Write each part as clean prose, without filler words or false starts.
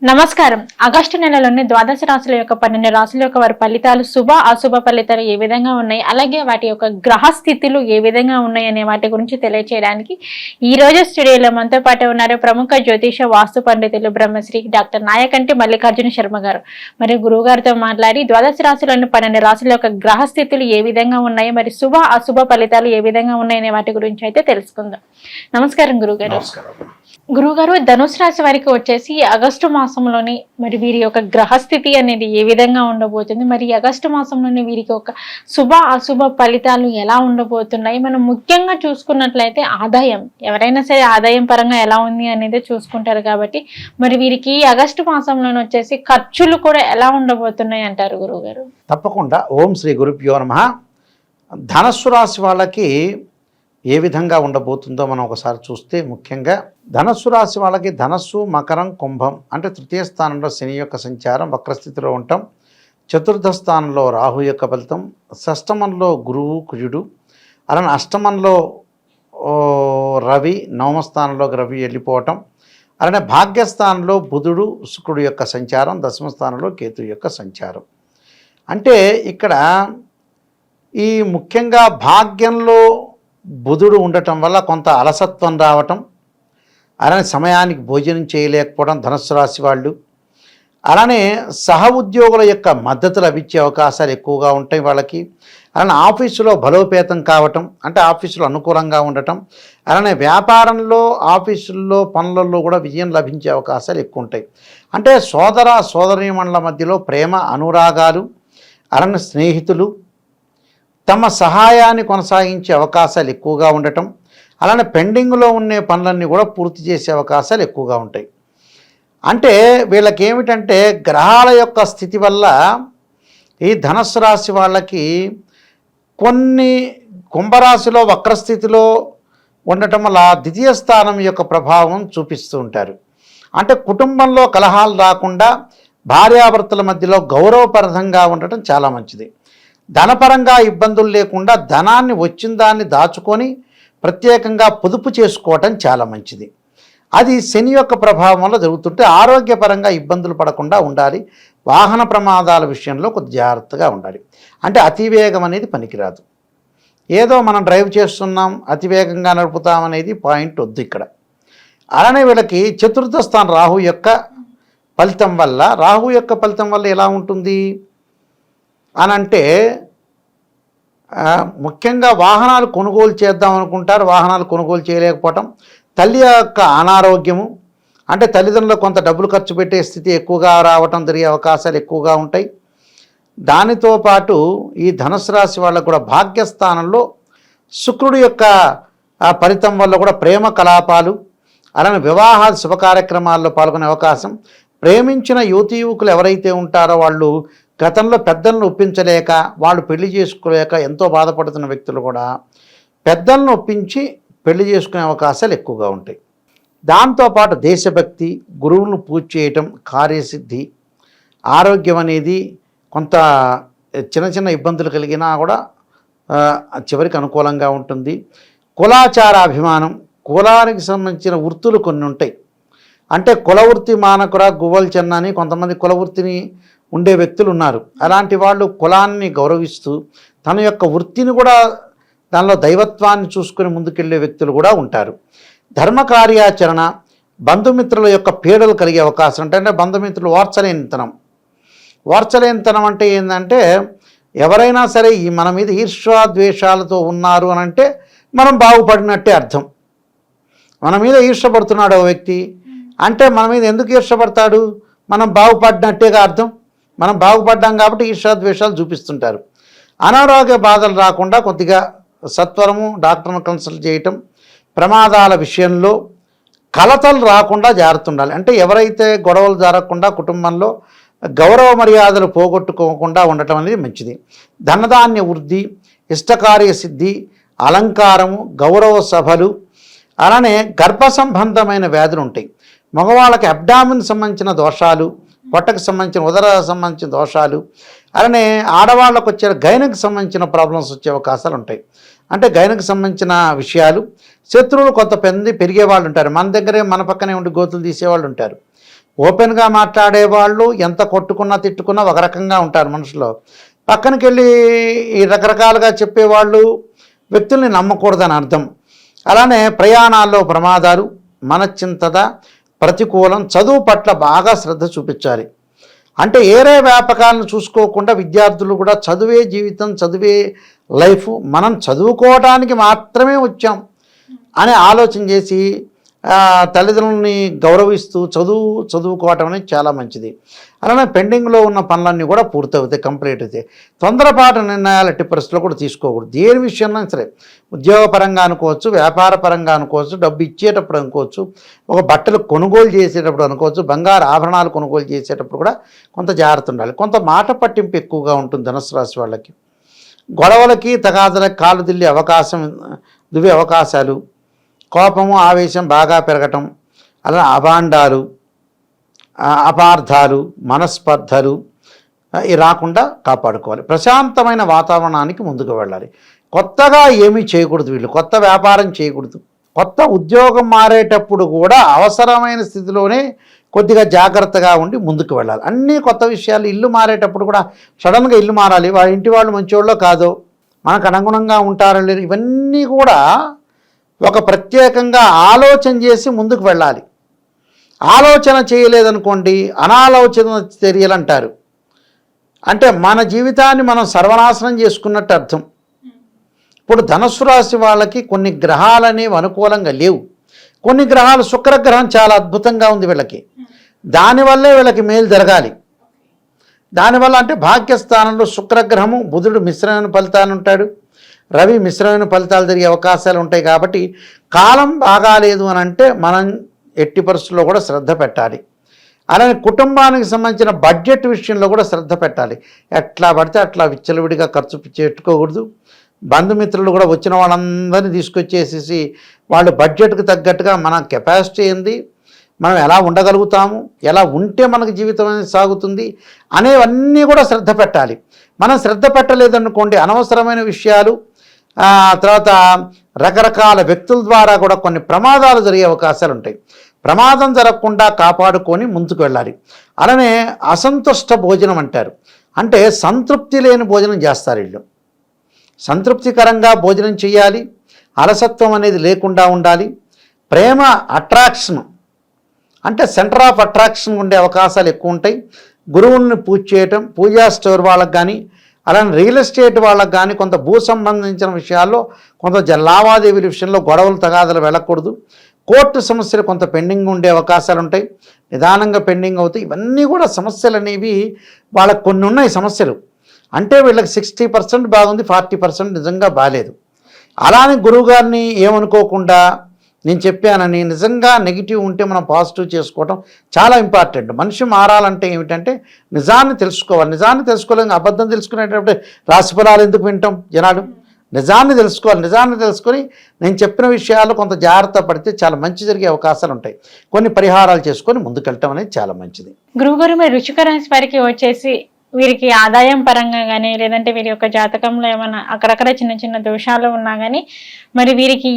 నమస్కారం. ఆగస్టు నెలలోని ద్వాదశ రాశుల యొక్క 12 రాశుల యొక్క వారి ఫలితాలు శుభ అశుభ ఫలితాలు ఏ విధంగా ఉన్నాయి, అలాగే వాటి యొక్క గ్రహ స్థితులు ఏ విధంగా ఉన్నాయి అనే వాటి గురించి తెలియచేయడానికి ఈ రోజు స్టూడియోలో మనతో పాటు ఉన్నారు ప్రముఖ జ్యోతిష వాస్తు పండితులు బ్రహ్మశ్రీ డాక్టర్ నాయకంటి మల్లికార్జున శర్మ గారు. మరి గురువు గారితో మాట్లాడి ద్వాదశ రాశులను 12 రాశుల యొక్క గ్రహ స్థితులు ఏ విధంగా ఉన్నాయి, మరి శుభ అశుభ ఫలితాలు ఏ విధంగా ఉన్నాయి అనే వాటి గురించి అయితే తెలుసుకుందాం. నమస్కారం గురుగారు. గురుగారు, ధనుసు రాశి వారికి వచ్చేసి ఆగస్టు మాసంలోని మరి వీరి యొక్క గ్రహస్థితి అనేది ఏ విధంగా ఉండబోతుంది, మరి ఆగస్టు మాసంలోని వీరికి ఒక శుభ అశుభ ఫలితాలు ఎలా ఉండబోతున్నాయి, మనం ముఖ్యంగా చూసుకున్నట్లయితే ఆదాయం, ఎవరైనా సరే ఆదాయం పరంగా ఎలా ఉంది అనేది చూసుకుంటారు కాబట్టి మరి వీరికి ఆగస్టు మాసంలోని వచ్చేసి ఖర్చులు కూడా ఎలా ఉండబోతున్నాయి అంటారు గురువుగారు? తప్పకుండా. ఓం శ్రీ గురుభ్యో నమః. ధనస్సు రాశి వాళ్ళకి ఏ విధంగా ఉండబోతుందో మనం ఒకసారి చూస్తే, ముఖ్యంగా ధనస్సు రాశి వాళ్ళకి ధనస్సు, మకరం, కుంభం అంటే తృతీయ స్థానంలో శని యొక్క సంచారం, వక్రస్థితిలో ఉండటం, చతుర్థ స్థానంలో రాహు యొక్క ఫలితం, షష్టమంలో గురువు కుజుడు, అలానే అష్టమంలో రవి, నవమ స్థానంలోకి రవి వెళ్ళిపోవటం, అలానే భాగ్యస్థానంలో బుధుడు శుక్రుడు యొక్క సంచారం, దశమ స్థానంలో కేతు యొక్క సంచారం. అంటే ఇక్కడ ఈ ముఖ్యంగా భాగ్యంలో బుధుడు ఉండటం వల్ల కొంత అలసత్వం రావటం, అలానే సమయానికి భోజనం చేయలేకపోవడం ధనుస్సు రాశి వాళ్ళు, అలానే సహ ఉద్యోగుల యొక్క మద్దతు లభించే అవకాశాలు ఎక్కువగా ఉంటాయి వాళ్ళకి, అలానే ఆఫీసులో బలోపేతం కావటం అంటే ఆఫీసులో అనుకూలంగా ఉండటం, అలానే వ్యాపారంలో ఆఫీసుల్లో పనులలో కూడా విజయం లభించే అవకాశాలు ఎక్కువ ఉంటాయి. అంటే సోదర సోదరీమణుల మధ్యలో ప్రేమ అనురాగాలు, అలానే స్నేహితులు తమ సహాయాన్ని కొనసాగించే అవకాశాలు ఎక్కువగా ఉండటం, అలానే పెండింగ్లో ఉండే పనులన్నీ కూడా పూర్తి చేసే అవకాశాలు ఎక్కువగా ఉంటాయి. అంటే వీళ్ళకి ఏమిటంటే గ్రహాల యొక్క స్థితి వల్ల ఈ ధనుస్సు రాశి వాళ్ళకి కొన్ని కుంభరాశిలో వక్రస్థితిలో ఉండటం వల్ల ద్వితీయ స్థానం యొక్క ప్రభావం చూపిస్తూ ఉంటారు. అంటే కుటుంబంలో కలహాలు రాకుండా భార్యాభర్తల మధ్యలో గౌరవప్రదంగా ఉండటం చాలా మంచిది. ధనపరంగా ఇబ్బందులు లేకుండా ధనాన్ని వచ్చిన దాన్ని దాచుకొని ప్రత్యేకంగా పొదుపు చేసుకోవటం చాలా మంచిది. అది శని యొక్క ప్రభావం వల్ల జరుగుతుంటే ఆరోగ్యపరంగా ఇబ్బందులు పడకుండా ఉండాలి. వాహన ప్రమాదాల విషయంలో కొద్ది జాగ్రత్తగా ఉండాలి. అంటే అతివేగం అనేది పనికిరాదు. ఏదో మనం డ్రైవ్ చేస్తున్నాం అతివేగంగా నడుపుతామనేది పాయింట్ వద్దు ఇక్కడ. అలానే వీళ్ళకి చతుర్థ స్థానం రాహు యొక్క ఫలితం వల్ల ఎలా ఉంటుంది అని అంటే, ముఖ్యంగా వాహనాలు కొనుగోలు చేద్దాం అనుకుంటారు, వాహనాలు కొనుగోలు చేయలేకపోవటం, తల్లి యొక్క అనారోగ్యము అంటే తల్లిదండ్రులకు కొంత డబ్బులు ఖర్చు పెట్టే స్థితి ఎక్కువగా రావటం జరిగే అవకాశాలు ఎక్కువగా ఉంటాయి. దానితో పాటు ఈ ధనుసు రాశి వాళ్ళకు కూడా భాగ్యస్థానంలో శుక్రుడు యొక్క ఫలితం వల్ల కూడా ప్రేమ కలాపాలు, అలానే వివాహాలు శుభ కార్యక్రమాల్లో పాల్గొనే అవకాశం, ప్రేమించిన యువకులు ఎవరైతే ఉంటారో వాళ్ళు గతంలో పెద్దలను ఒప్పించలేక వాళ్ళు పెళ్లి చేసుకోలేక ఎంతో బాధపడుతున్న వ్యక్తులు కూడా పెద్దలను ఒప్పించి పెళ్లి చేసుకునే అవకాశాలు ఎక్కువగా ఉంటాయి. దాంతోపాటు దేశభక్తి, గురువులను పూజ చేయటం, కార్యసిద్ధి, ఆరోగ్యం అనేది కొంత చిన్న ఇబ్బందులు కలిగినా కూడా చివరికి అనుకూలంగా ఉంటుంది. కులాచార అభిమానం, కులానికి సంబంధించిన వృత్తులు కొన్ని ఉంటాయి. అంటే కులవృత్తి మానకుర గువ్వలు చెన్న అని కొంతమంది కులవృత్తిని ఉండే వ్యక్తులు ఉన్నారు. అలాంటి వాళ్ళు కులాన్ని గౌరవిస్తూ తన యొక్క వృత్తిని కూడా దానిలో దైవత్వాన్ని చూసుకుని ముందుకెళ్ళే వ్యక్తులు కూడా ఉంటారు. ధర్మ కార్యాచరణ, బంధుమిత్రుల యొక్క పీడలు కలిగే అవకాశం ఉంటాయి. అంటే బంధుమిత్రులు ఓర్చలేనితనం అంటే ఏంటంటే, ఎవరైనా సరే మన మీద ఈర్ష్యాద్వేషాలతో ఉన్నారు అని అంటే మనం బాగుపడినట్టే అర్థం. మన మీద ఈర్ష్యపడుతున్నాడు ఒక వ్యక్తి అంటే మన మీద ఎందుకు ఈర్ష్యపడతాడు, మనం బాగుపడినట్టేగా అర్థం. మనం బాగుపడ్డాం కాబట్టి ఈర్ష్యాద్వేషాలు చూపిస్తుంటారు. అనారోగ్య బాధలు రాకుండా కొద్దిగా సత్వరము డాక్టర్ను కన్సల్ట్ చేయటం, ప్రమాదాల విషయంలో కలతలు రాకుండా జాగ్రత్త ఉండాలి. అంటే ఎవరైతే గొడవలు జరగకుండా కుటుంబంలో గౌరవ మర్యాదలు పోగొట్టుకోకుండా ఉండటం అనేది మంచిది. ధనధాన్య వృద్ధి, ఇష్టకార్య సిద్ధి, అలంకారము, గౌరవ సభలు, అలానే గర్భ సంబంధమైన వ్యాధులు ఉంటాయి. మగవాళ్ళకి అబ్డామిన్ సంబంధించిన దోషాలు, పొట్టకు సంబంధించిన ఉదర సంబంధించిన దోషాలు, అలానే ఆడవాళ్ళకు వచ్చే గైనకు సంబంధించిన ప్రాబ్లమ్స్ వచ్చే అవకాశాలు ఉంటాయి. అంటే గైనకు సంబంధించిన విషయాలు, శత్రువులు కొంత పెరిగే వాళ్ళు ఉంటారు. మన దగ్గరే మన పక్కనే ఉండి గోతులు తీసేవాళ్ళు ఉంటారు. ఓపెన్గా మాట్లాడేవాళ్ళు ఎంత కొట్టుకున్నా తిట్టుకున్నా ఒక రకంగా ఉంటారు మనుషులు. పక్కనకి వెళ్ళి ఈ రకరకాలుగా చెప్పేవాళ్ళు వ్యక్తుల్ని నమ్మకూడదని అర్థం. అలానే ప్రయాణాల్లో ప్రమాదాలు, మనశ్చింతత, ప్రతికూలం, చదువు పట్ల బాగా శ్రద్ధ చూపించాలి. అంటే ఏరే వ్యాపకాలను చూసుకోకుండా విద్యార్థులు కూడా చదువే జీవితం, చదువే లైఫ్, మనం చదువుకోవడానికి మాత్రమే వచ్చాం అని ఆలోచన చేసి తల్లిదండ్రులని గౌరవిస్తూ చదువుకోవటం అనేది చాలా మంచిది. అలానే పెండింగ్లో ఉన్న పనులన్నీ కూడా పూర్తవుతాయి, కంప్లీట్ అవుతాయి. తొందరపాటు నిర్ణయాలు ఎట్టి పరిస్థితుల్లో కూడా తీసుకోకూడదు. దేని విషయంలో సరే, ఉద్యోగపరంగా అనుకోవచ్చు, వ్యాపార పరంగా అనుకోవచ్చు, డబ్బు ఇచ్చేటప్పుడు అనుకోవచ్చు, ఒక బట్టలు కొనుగోలు చేసేటప్పుడు అనుకోవచ్చు, బంగారు ఆభరణాలు కొనుగోలు చేసేటప్పుడు కూడా కొంత జాగ్రత్త ఉండాలి. కొంత మాట పట్టింపు ఎక్కువగా ఉంటుంది ధనుసు రాశి వాళ్ళకి. గొడవలకి తగాదలకి కాలు దువ్వే అవకాశాలు, కోపము ఆవేశం బాగా పెరగటం, అలా అభాండాలు, అపార్థాలు, మనస్పర్ధలు ఇవి రాకుండా కాపాడుకోవాలి. ప్రశాంతమైన వాతావరణానికి ముందుకు వెళ్ళాలి. కొత్తగా ఏమీ చేయకూడదు, వీళ్ళు కొత్త వ్యాపారం చేయకూడదు. కొత్త ఉద్యోగం మారేటప్పుడు కూడా అవసరమైన స్థితిలోనే కొద్దిగా జాగ్రత్తగా ఉండి ముందుకు వెళ్ళాలి. అన్నీ కొత్త విషయాలు. ఇల్లు మారేటప్పుడు కూడా సడన్గా ఇల్లు మారాలి, వాళ్ళ ఇంటి వాళ్ళు మంచివాళ్ళో కాదో, మనకు అనుగుణంగా ఉంటారో లేదు, ఇవన్నీ కూడా ఒక ప్రత్యేకంగా ఆలోచన చేసి ముందుకు వెళ్ళాలి. ఆలోచన చేయలేదనుకోండి అనాలోచన చర్యలు అంటారు. అంటే మన జీవితాన్ని మనం సర్వనాశనం చేసుకున్నట్టు అర్థం. ఇప్పుడు ధనుస్సు రాశి వాళ్ళకి కొన్ని గ్రహాలనేవి అనుకూలంగా లేవు. కొన్ని గ్రహాలు, శుక్రగ్రహం చాలా అద్భుతంగా ఉంది వీళ్ళకి, దానివల్లే వీళ్ళకి మేలు జరగాలి. దానివల్ల అంటే భాగ్యస్థానంలో శుక్రగ్రహము, బుధుడు మిశ్రమైన ఫలితాలు ఉంటాడు, రవి మిశ్రమైన ఫలితాలు జరిగే అవకాశాలు ఉంటాయి. కాబట్టి కాలం బాగాలేదు అని అంటే మనం ఎట్టి పరిస్థితుల్లో కూడా శ్రద్ధ పెట్టాలి. అలానే కుటుంబానికి సంబంధించిన బడ్జెట్ విషయంలో కూడా శ్రద్ధ పెట్టాలి. ఎట్లా పడితే అట్లా విచ్చలవిడిగా ఖర్చు పెట్టుకోకూడదు. బంధుమిత్రులు కూడా వచ్చిన వాళ్ళందరినీ తీసుకొచ్చేసేసి వాళ్ళు బడ్జెట్కి తగ్గట్టుగా మన కెపాసిటీ ఏంది, మనం ఎలా ఉండగలుగుతాము, ఎలా ఉంటే మనకు జీవితం అనేది సాగుతుంది అనేవన్నీ కూడా శ్రద్ధ పెట్టాలి. మనం శ్రద్ధ పెట్టలేదనుకోండి అనవసరమైన విషయాలు, తర్వాత రకరకాల వ్యక్తుల ద్వారా కూడా కొన్ని ప్రమాదాలు జరిగే అవకాశాలు ఉంటాయి. ప్రమాదం జరగకుండా కాపాడుకొని ముందుకు వెళ్ళాలి. అలానే అసంతుష్ట భోజనం అంటారు, అంటే సంతృప్తి లేని భోజనం చేస్తారు వీళ్ళు. సంతృప్తికరంగా భోజనం చేయాలి, అలసత్వం అనేది లేకుండా ఉండాలి. ప్రేమ అట్రాక్షన్ అంటే సెంటర్ ఆఫ్ అట్రాక్షన్ ఉండే అవకాశాలు ఎక్కువ ఉంటాయి. గురువుల్ని పూజ చేయటం, పూజా స్టోర్ వాళ్ళకి కానీ, అలానే రియల్ ఎస్టేట్ వాళ్ళకి కానీ కొంత భూ సంబంధించిన విషయాల్లో కొంత లావాదేవీల విషయంలో గొడవలు తగాదలు వెళ్ళకూడదు. కోర్టు సమస్యలు కొంత పెండింగ్ ఉండే అవకాశాలు ఉంటాయి, నిదానంగా పెండింగ్ అవుతాయి. ఇవన్నీ కూడా సమస్యలు అనేవి వాళ్ళకు కొన్ని ఉన్నాయి సమస్యలు. అంటే వీళ్ళకి 60% బాగుంది, 40% నిజంగా బాగాలేదు. అలానే గురువుగారిని ఏమనుకోకుండా నేను చెప్పానని నిజంగా నెగిటివ్ ఉంటే మనం పాజిటివ్ చేసుకోవడం చాలా ఇంపార్టెంట్. మనిషి మారాలంటే ఏమిటంటే నిజాన్ని తెలుసుకోవాలి. నిజాన్ని తెలుసుకోలేక అబద్ధం తెలుసుకునేటప్పుడు రాశిఫలాలు ఎందుకు వింటాం జనాలు? నిజాన్ని తెలుసుకోవాలి. నిజాన్ని తెలుసుకొని నేను చెప్పిన విషయాలు కొంత జాగ్రత్త పడితే చాలా మంచి జరిగే అవకాశాలు ఉంటాయి. కొన్ని పరిహారాలు చేసుకొని ముందుకెళ్ళటం అనేది చాలా మంచిది. గురువుగారు, మరి వృశ్చిక రాశి వారికి వచ్చేసి వీరికి ఆదాయం పరంగా కానీ, లేదంటే వీరి యొక్క జాతకంలో ఏమైనా అక్కడక్కడ చిన్న చిన్న దోషాలు ఉన్నా కానీ, మరి వీరికి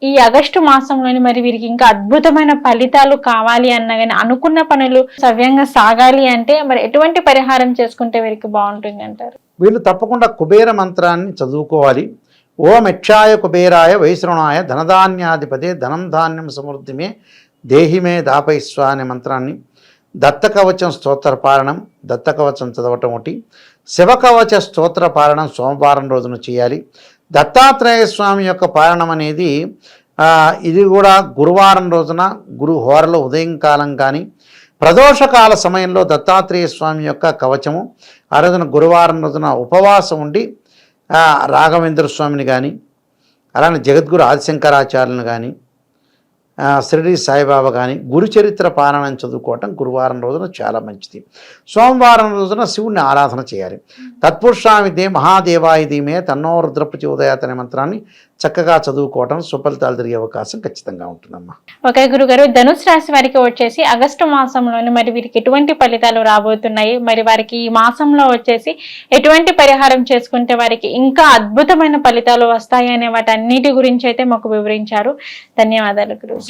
ఈ ఆగస్టు మాసంలోని మరి వీరికి ఇంకా అద్భుతమైన ఫలితాలు కావాలి అన్నా కానీ, అనుకున్న పనులు సవ్యంగా సాగాలి అంటే మరి ఎటువంటి పరిహారం చేసుకుంటే వీరికి బాగుంటుంది అంటారు? వీళ్ళు తప్పకుండా కుబేర మంత్రాన్ని చదువుకోవాలి. ఓం యక్షాయ కుబేరాయ వైశ్రవణాయ ధనధాన్యాధిపతే ధనం ధాన్యం సమృద్ధిమే దేహిమే దాపైస్వ అనే మంత్రాన్ని, దత్తకవచం స్తోత్ర పారణం, దత్తకవచం చదవటం ఒకటి, శివకవచ స్తోత్ర పారణం సోమవారం రోజున చేయాలి. దత్తాత్రేయ స్వామి యొక్క పారణం అనేది ఇది కూడా గురువారం రోజున గురు హోరలో ఉదయం కాలం కానీ, ప్రదోషకాల సమయంలో దత్తాత్రేయ స్వామి యొక్క కవచము ఆ రోజున గురువారం రోజున ఉపవాసం ఉండి రాఘవేంద్ర స్వామిని కానీ, అలానే జగద్గురు ఆదిశంకరాచార్యులను కానీ, షిరిడి సాయిబాబా కానీ గురుచరిత్ర పారాయణం చదువుకోవటం గురువారం రోజున చాలా మంచిది. సోమవారం రోజున శివుడిని ఆరాధన చేయాలి. తత్పురుషామిదే మహాదేవాయుధీమే తన్నో రుద్రప్రచోదయాత్ అనే మంత్రాన్ని చక్కగా చదువుకోవటం సుఫలితాలు జరిగే అవకాశం ఖచ్చితంగా ఉంటుందమ్మా. ఓకే గురుగారు, ధనుసు రాశి వారికి వచ్చేసి ఆగస్టు మాసంలోని మరి వీరికి ఎటువంటి ఫలితాలు రాబోతున్నాయి, మరి వారికి ఈ మాసంలో వచ్చేసి ఎటువంటి పరిహారం చేసుకుంటే వారికి ఇంకా అద్భుతమైన ఫలితాలు వస్తాయి అనే వాటన్నిటి గురించి అయితే మాకు వివరించారు. ధన్యవాదాలు గురువు.